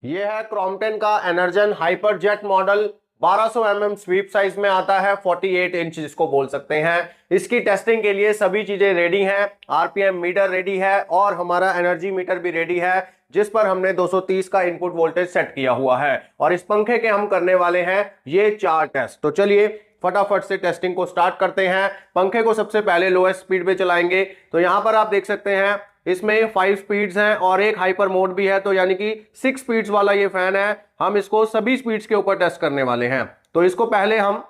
ये है क्रॉम्पटन का Energion hyper jet model. 1200 sweep size में आता है, 48 इंच जिसको बोल सकते हैं। इसकी टेस्टिंग के लिए सभी चीजें रेडी हैं। आरपीएम मीटर रेडी है और हमारा एनर्जी मीटर भी रेडी है, जिस पर हमने 230 का इनपुट वोल्टेज सेट किया हुआ है। और इस पंखे के हम करने वाले हैं ये 4 टेस्ट। तो चलिए फटाफट से टेस्टिंग को स्टार्ट करते हैं। पंखे को सबसे पहले लोएस्ट स्पीड पे चलाएंगे। तो यहां पर आप देख सकते हैं इसमें 5 स्पीड्स हैं और एक हाइपर मोड भी है, तो यानी कि 6 स्पीड्स वाला ये फैन है। हम इसको सभी स्पीड्स के ऊपर टेस्ट करने वाले हैं। तो इसको पहले हम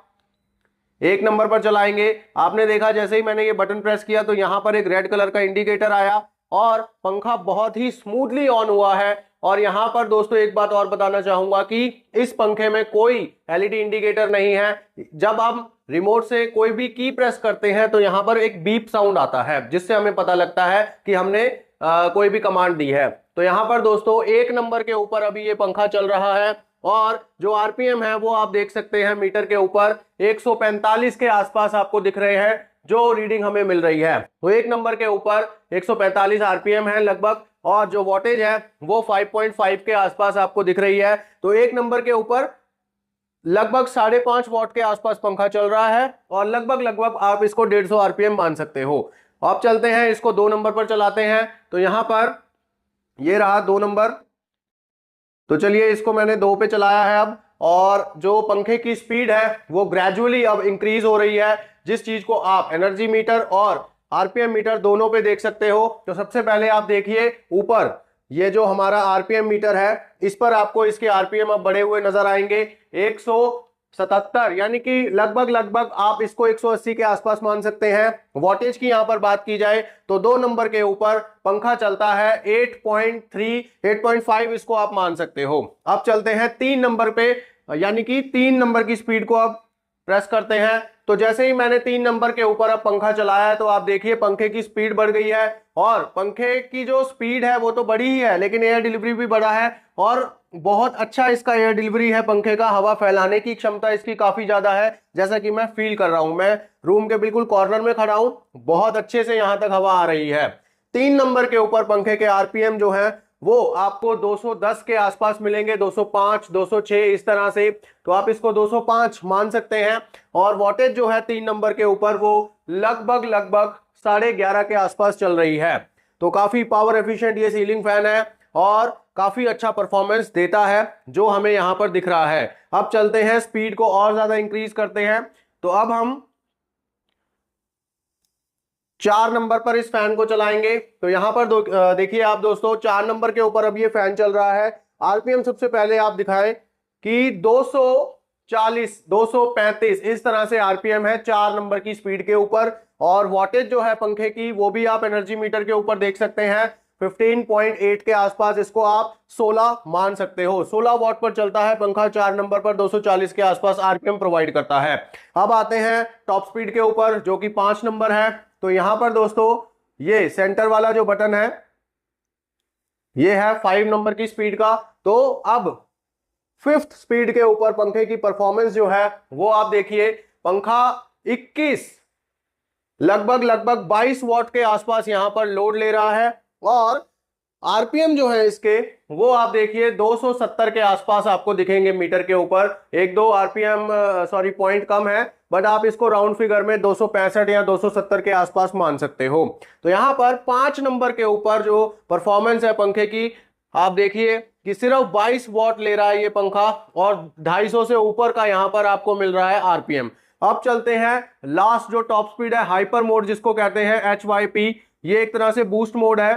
1 नंबर पर चलाएंगे। आपने देखा जैसे ही मैंने ये बटन प्रेस किया तो यहां पर एक रेड कलर का इंडिकेटर आया और पंखा बहुत ही स्मूथली ऑन हुआ है। और यहां पर दोस्तों एक बात और बताना चाहूंगा कि इस पंखे में कोई एलईडी इंडिकेटर नहीं है। जब हम रिमोट से कोई भी की प्रेस करते हैं तो यहां पर एक बीप साउंड आता है, जिससे हमें पता लगता है कि हमने कोई भी कमांड दी है। तो यहां पर दोस्तों 1 नंबर के ऊपर अभी ये पंखा चल रहा है और जो आरपीएम है वो आप देख सकते हैं मीटर के ऊपर 145 के आसपास आपको दिख रहे हैं, जो रीडिंग हमें मिल रही है। तो 1 नंबर के ऊपर 145 आरपीएम है लगभग, और जो वोल्टेज है वो 5.5 के आसपास आपको दिख रही है। तो 1 नंबर के ऊपर लगभग 5.5 वॉट के आसपास पंखा चल रहा है और लगभग आप इसको 150 आरपीएम मान सकते हो। अब चलते हैं इसको 2 नंबर पर चलाते हैं। तो यहां पर ये रहा 2 नंबर। तो चलिए इसको मैंने 2 पे चलाया है अब, और जो पंखे की स्पीड है वो ग्रेजुअली अब इंक्रीज हो रही है, जिस चीज को आप एनर्जी मीटर और आरपीएम मीटर दोनों पे देख सकते हो। तो सबसे पहले आप देखिए ऊपर ये जो हमारा आरपीएम मीटर है, इस पर आपको इसके आरपीएम अब बढ़े हुए नजर आएंगे 177, यानी कि लगभग आप इसको 180 के आसपास मान सकते हैं। वॉटेज की यहां पर बात की जाए तो 2 नंबर के ऊपर पंखा चलता है 8.3 8.5 इसको आप मान सकते हो। अब चलते हैं 3 नंबर पे, यानी कि 3 नंबर की स्पीड को अब प्रेस करते हैं। तो जैसे ही मैंने 3 नंबर के ऊपर अब पंखा चलाया है तो आप देखिए पंखे की स्पीड बढ़ गई है, और पंखे की जो स्पीड है वो तो बढ़ी ही है, लेकिन एयर डिलीवरी भी बढ़ा है और बहुत अच्छा इसका एयर डिलीवरी है। पंखे का हवा फैलाने की क्षमता इसकी काफी ज्यादा है, जैसा कि मैं फील कर रहा हूं। मैं रूम के बिल्कुल कॉर्नर में खड़ा हूं, बहुत अच्छे से यहां तक हवा आ रही है। 3 नंबर के ऊपर पंखे के आरपीएम जो है वो आपको 210 के आसपास मिलेंगे, 205 206 इस तरह से। तो आप इसको 205 मान सकते हैं। और वॉटेज जो है 3 नंबर के ऊपर वो लगभग 11.5 के आसपास चल रही है। तो काफी पावर एफिशिएंट ये सीलिंग फैन है और काफी अच्छा परफॉर्मेंस देता है, जो हमें यहां पर दिख रहा है। अब चलते हैं स्पीड को और ज्यादा इंक्रीज करते हैं। तो अब हम 4 नंबर पर इस फैन को चलाएंगे। तो यहां पर देखिए आप दोस्तों 4 नंबर के ऊपर अब ये फैन चल रहा है। आरपीएम सबसे पहले आप दिखाएं कि 240 235 इस तरह से आरपीएम है 4 नंबर की स्पीड के ऊपर। और वॉटेज जो है पंखे की वो भी आप एनर्जी मीटर के ऊपर देख सकते हैं 15.8 के आसपास। इसको आप 16 मान सकते हो। 16 वॉट पर चलता है पंखा, 4 नंबर पर 240 के आसपास आरपीएम प्रोवाइड करता है। अब आते हैं टॉप स्पीड के ऊपर, जो कि 5 नंबर है। तो यहां पर दोस्तों ये सेंटर वाला जो बटन है ये है 5 नंबर की स्पीड का। तो अब 5th स्पीड के ऊपर पंखे की परफॉर्मेंस जो है वो आप देखिए, पंखा 21 लगभग 22 वॉट के आसपास यहां पर लोड ले रहा है। और आरपीएम जो है इसके वो आप देखिए 270 के आसपास आपको दिखेंगे मीटर के ऊपर। 1-2 आरपीएम पॉइंट कम है, बट आप इसको राउंड फिगर में 265 या 270 के आसपास मान सकते हो। तो यहां पर 5 नंबर के ऊपर जो परफॉर्मेंस है पंखे की, आप देखिए कि सिर्फ 22 वॉट ले रहा है ये पंखा और 250 से ऊपर का यहां पर आपको मिल रहा है आरपीएम। अब चलते हैं लास्ट जो टॉप स्पीड है, हाइपर मोड जिसको कहते हैं HYP। ये एक तरह से बूस्ट मोड है।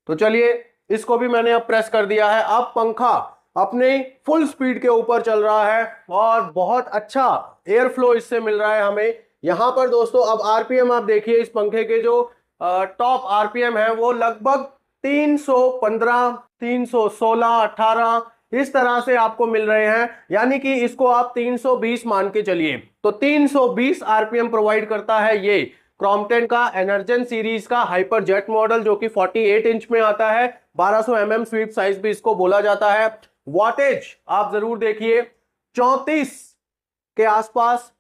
तो चलिए इसको भी मैंने अब प्रेस कर दिया है। अब पंखा अपने फुल स्पीड के ऊपर चल रहा है और बहुत अच्छा एयर फ्लो इससे मिल रहा है हमें। यहां पर दोस्तों अब आरपीएम आप देखिए, इस पंखे के जो टॉप आरपीएम है वो लगभग 315 316 18 इस तरह से आपको मिल रहे हैं, यानी कि इसको आप 320 मान के चलिए। तो 320 आरपीएम प्रोवाइड करता है ये क्रॉम्पटन का एनर्जन सीरीज का हाइपर जेट मॉडल, जो कि 48 इंच में आता है। 1200 स्वीप साइज भी इसको बोला जाता है। वॉटेज आप जरूर देखिए 34 के आसपास,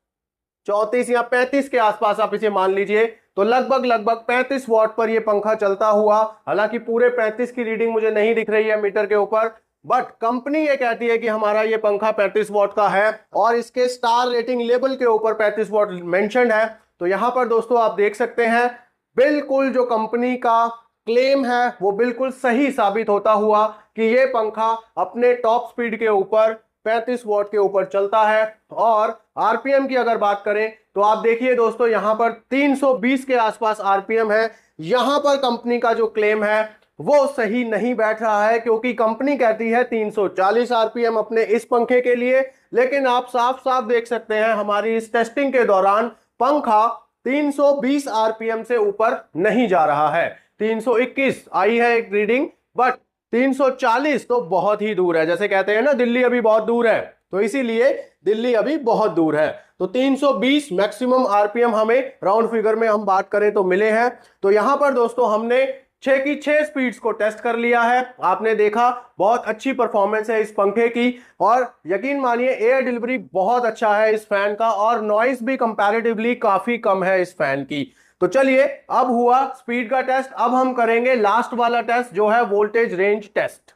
34 या 35 के आसपास आप इसे मान लीजिए। तो लगभग 35 वॉट पर यह पंखा चलता हुआ, हालांकि पूरे 35 की रीडिंग मुझे नहीं दिख रही है मीटर के ऊपर, बट कंपनी ये कहती है कि हमारा ये पंखा 35 वॉट का है और इसके स्टार रेटिंग लेबल के ऊपर 35 वॉट मेंशन्ड है। तो यहां पर दोस्तों आप देख सकते हैं बिल्कुल जो कंपनी का क्लेम है वो बिल्कुल सही साबित होता हुआ कि ये पंखा अपने टॉप स्पीड के ऊपर 35 वॉट के ऊपर चलता है। और आरपीएम की अगर बात करें तो आप देखिए दोस्तों यहां पर 320 के आसपास आरपीएम है। यहां पर कंपनी का जो क्लेम है वो सही नहीं बैठ रहा है, क्योंकि कंपनी कहती है 340 आरपीएम अपने इस पंखे के लिए, लेकिन आप साफ साफ देख सकते हैं हमारी इस टेस्टिंग के दौरान पंखा 320 आरपीएम से ऊपर नहीं जा रहा है। 321 आई है एक रीडिंग, बट 340 तो बहुत ही दूर है। जैसे कहते हैं ना दिल्ली अभी बहुत दूर है, तो इसीलिए दिल्ली अभी बहुत दूर है। तो 320 मैक्सिमम आरपीएम हमें राउंड फिगर में हम बात करें तो मिले हैं। तो यहां पर दोस्तों हमने 6 की 6 स्पीड्स को टेस्ट कर लिया है। आपने देखा बहुत अच्छी परफॉर्मेंस है इस पंखे की, और यकीन मानिए एयर डिलीवरी बहुत अच्छा है इस फैन का, और नॉइस भी कंपैरेटिवली काफी कम है इस फैन की। तो चलिए अब हुआ स्पीड का टेस्ट, अब हम करेंगे लास्ट वाला टेस्ट जो है वोल्टेज रेंज टेस्ट।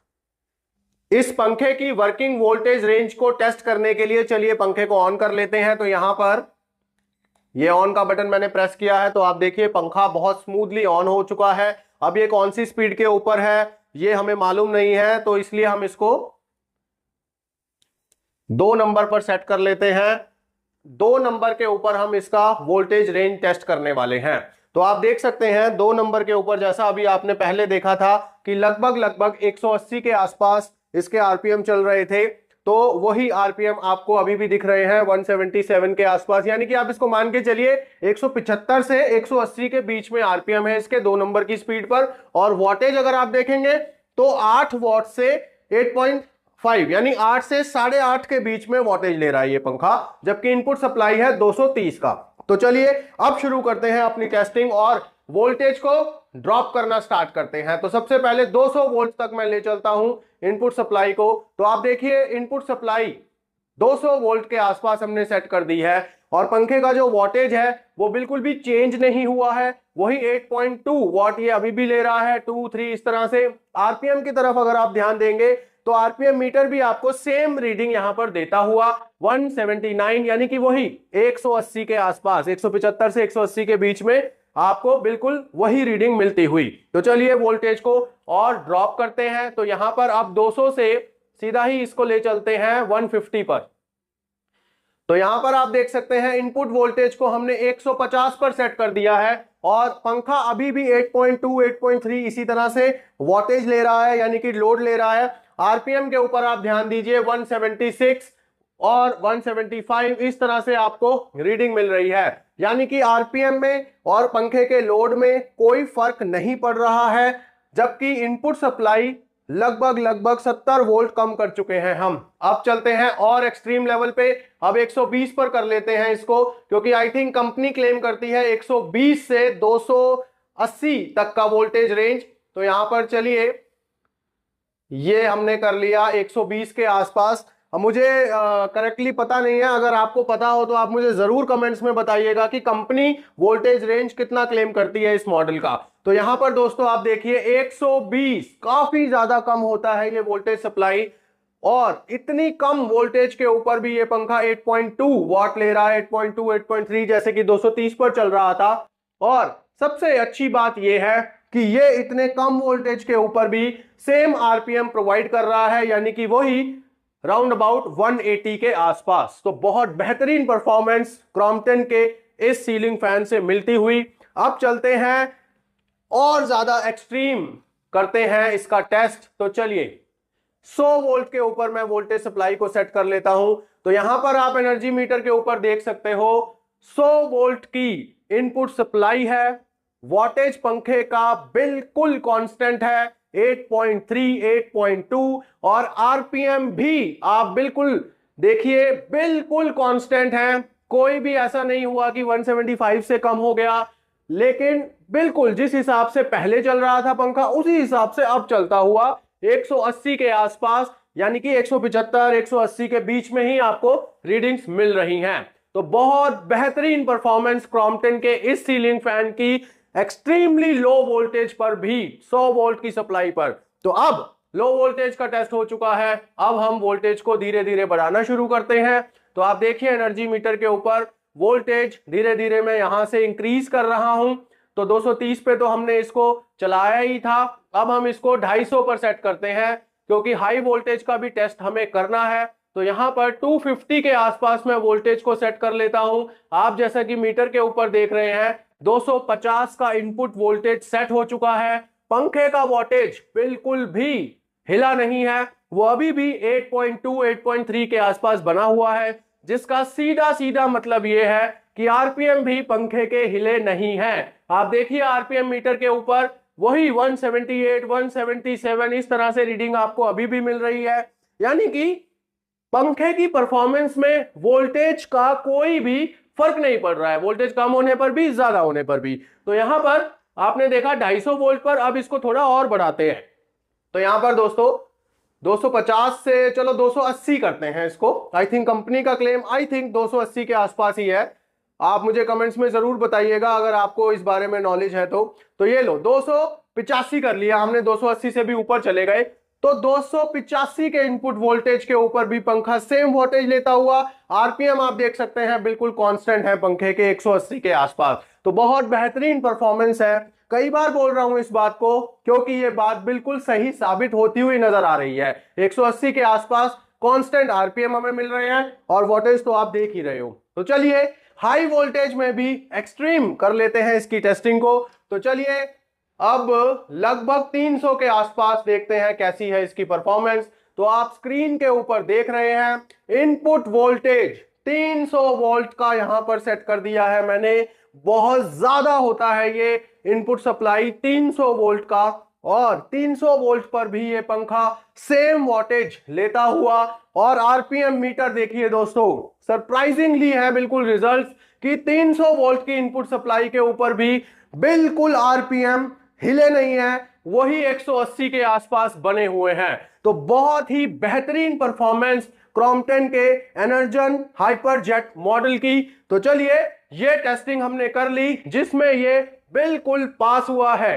इस पंखे की वर्किंग वोल्टेज रेंज को टेस्ट करने के लिए चलिए पंखे को ऑन कर लेते हैं। तो यहां पर ये ऑन का बटन मैंने प्रेस किया है, तो आप देखिए पंखा बहुत स्मूथली ऑन हो चुका है। अब ये कौन सी स्पीड के ऊपर है ये हमें मालूम नहीं है, तो इसलिए हम इसको 2 नंबर पर सेट कर लेते हैं। 2 नंबर के ऊपर हम इसका वोल्टेज रेंज टेस्ट करने वाले हैं। तो आप देख सकते हैं 2 नंबर के ऊपर, जैसा अभी आपने पहले देखा था कि लगभग 180 के आसपास इसके आरपीएम चल रहे थे, तो वही आरपीएम आपको अभी भी दिख रहे हैं 177 के आसपास। यानी कि आप इसको मान के चलिए 175 से 180 के बीच में आरपीएम है इसके 2 नंबर की स्पीड पर। और वॉटेज अगर आप देखेंगे तो 8 वॉट से 8.5 यानी 8 से 8.5 के बीच में वॉटेज ले रहा है ये पंखा, जबकि इनपुट सप्लाई है 230 का। तो चलिए अब शुरू करते हैं अपनी टेस्टिंग और वोल्टेज को ड्रॉप करना स्टार्ट करते हैं। तो सबसे पहले 200 वोल्ट तक मैं ले चलता हूं इनपुट सप्लाई को। तो आप देखिए इनपुट सप्लाई 200 वोल्ट के आसपास हमने सेट कर दी है, और पंखे का जो वॉटेज है वो बिल्कुल भी चेंज नहीं हुआ है, वही 8.2 वॉट ये अभी भी ले रहा है, 2 3 इस तरह से। आरपीएम की तरफ अगर आप ध्यान देंगे तो आरपीएम मीटर भी आपको सेम रीडिंग यहां पर देता हुआ 179 यानी कि वही 180 के आसपास, 175 से 180 के बीच में आपको बिल्कुल वही रीडिंग मिलती हुई। तो चलिए वोल्टेज को और ड्रॉप करते हैं। तो यहां पर आप 200 से सीधा ही इसको ले चलते हैं 150 पर। तो यहां पर आप देख सकते हैं इनपुट वोल्टेज को हमने 150 पर सेट कर दिया है, और पंखा अभी भी 8.2 8.3 इसी तरह से वॉटेज ले रहा है, यानी कि लोड ले रहा है। आरपीएम के ऊपर आप ध्यान दीजिए 176 और 175 इस तरह से आपको रीडिंग मिल रही है, यानी कि आरपीएम में और पंखे के लोड में कोई फर्क नहीं पड़ रहा है। जबकि इनपुट सप्लाई लगभग 70 वोल्ट कम कर चुके हैं हम। अब चलते हैं और एक्सट्रीम लेवल पे, अब 120 पर कर लेते हैं इसको, क्योंकि आई थिंक कंपनी क्लेम करती है 120 से 280 तक का वोल्टेज रेंज। तो यहां पर चलिए ये हमने कर लिया 120 के आसपास। अब मुझे करेक्टली पता नहीं है, अगर आपको पता हो तो आप मुझे जरूर कमेंट्स में बताइएगा कि कंपनी वोल्टेज रेंज कितना क्लेम करती है इस मॉडल का। तो यहां पर दोस्तों आप देखिए 120 काफी ज्यादा कम होता है ये वोल्टेज सप्लाई, और इतनी कम वोल्टेज के ऊपर भी ये पंखा 8.2 वॉट ले रहा है, 8.2 8.3 जैसे कि 230 पर चल रहा था। और सबसे अच्छी बात यह है कि ये इतने कम वोल्टेज के ऊपर भी सेम आरपीएम प्रोवाइड कर रहा है, यानी कि वही राउंड अबाउट 180 के आसपास। तो बहुत बेहतरीन परफॉर्मेंस क्रॉम्पटन के इस सीलिंग फैन से मिलती हुई। अब चलते हैं और ज्यादा एक्सट्रीम करते हैं इसका टेस्ट। तो चलिए 100 वोल्ट के ऊपर मैं वोल्टेज सप्लाई को सेट कर लेता हूं। तो यहां पर आप एनर्जी मीटर के ऊपर देख सकते हो 100 वोल्ट की इनपुट सप्लाई है। वॉटेज पंखे का बिल्कुल कांस्टेंट है 8.3 8.2, और आरपीएम भी आप बिल्कुल देखिए बिल्कुल कांस्टेंट है। कोई भी ऐसा नहीं हुआ कि 175 से कम हो गया, लेकिन बिल्कुल जिस हिसाब से पहले चल रहा था पंखा उसी हिसाब से अब चलता हुआ 180 के आसपास, यानी कि 175 180 के बीच में ही आपको रीडिंग्स मिल रही हैं। तो बहुत बेहतरीन परफॉर्मेंस क्रॉम्पटन के इस सीलिंग फैन की एक्सट्रीमली लो वोल्टेज पर भी 100 वोल्ट की सप्लाई पर। तो अब लो वोल्टेज का टेस्ट हो चुका है। अब हम वोल्टेज को धीरे धीरे बढ़ाना शुरू करते हैं। तो आप देखिए एनर्जी मीटर के ऊपर वोल्टेज धीरे धीरे मैं यहां से इंक्रीज कर रहा हूं। तो 230 पे तो हमने इसको चलाया ही था, अब हम इसको 250 पर सेट करते हैं क्योंकि हाई वोल्टेज का भी टेस्ट हमें करना है। तो यहां पर 250 के आसपास मैं वोल्टेज को सेट कर लेता हूं। आप जैसा कि मीटर के ऊपर देख रहे हैं 250 का इनपुट वोल्टेज सेट हो चुका है। पंखे का वोल्टेज बिल्कुल भी हिला नहीं है, वो अभी भी 8.2 8.3 के आसपास बना हुआ है, जिसका सीधा सीधा मतलब ये है कि आरपीएम भी पंखे के हिले नहीं है। आप देखिए आरपीएम मीटर के ऊपर वही 178 177 इस तरह से रीडिंग आपको अभी भी मिल रही है। यानी कि पंखे की परफॉर्मेंस में वोल्टेज का कोई भी फर्क नहीं पड़ रहा है, वोल्टेज कम होने पर भी ज्यादा होने पर भी। तो यहां पर आपने देखा 250 वोल्ट पर, अब इसको थोड़ा और बढ़ाते हैं। तो यहां पर दोस्तों 250 से चलो 280 करते हैं इसको। आई थिंक कंपनी का क्लेम 280 के आसपास ही है। आप मुझे कमेंट्स में जरूर बताइएगा अगर आपको इस बारे में नॉलेज है तो ये लो 285 कर लिया हमने, 280 से भी ऊपर चले गए। तो 285 के इनपुट वोल्टेज के ऊपर भी पंखा सेम वोल्टेज लेता हुआ, आरपीएम आप देख सकते हैं बिल्कुल कांस्टेंट है पंखे के 180 के आसपास। तो बहुत बेहतरीन परफॉर्मेंस है। कई बार बोल रहा हूं इस बात को क्योंकि ये बात बिल्कुल सही साबित होती हुई नजर आ रही है। 180 के आसपास कांस्टेंट आरपीएम हमें मिल रहे हैं और वोल्टेज तो आप देख ही रहे हो। तो चलिए हाई वोल्टेज में भी एक्सट्रीम कर लेते हैं इसकी टेस्टिंग को। तो चलिए अब लगभग 300 के आसपास देखते हैं कैसी है इसकी परफॉर्मेंस। तो आप स्क्रीन के ऊपर देख रहे हैं इनपुट वोल्टेज 300 वोल्ट का यहां पर सेट कर दिया है मैंने। बहुत ज्यादा होता है ये इनपुट सप्लाई 300 वोल्ट का, और 300 वोल्ट पर भी ये पंखा सेम वोल्टेज लेता हुआ। और आरपीएम मीटर देखिए दोस्तों, सरप्राइजिंगली है बिल्कुल रिजल्ट कि 300 वोल्ट की इनपुट सप्लाई के ऊपर भी बिल्कुल आरपीएम हिले नहीं है, वही 180 के आसपास बने हुए हैं। तो बहुत ही बेहतरीन परफॉर्मेंस क्रॉम्पटन के एनर्जन हाइपर जेट मॉडल की। तो चलिए ये टेस्टिंग हमने कर ली जिसमें ये बिल्कुल पास हुआ है।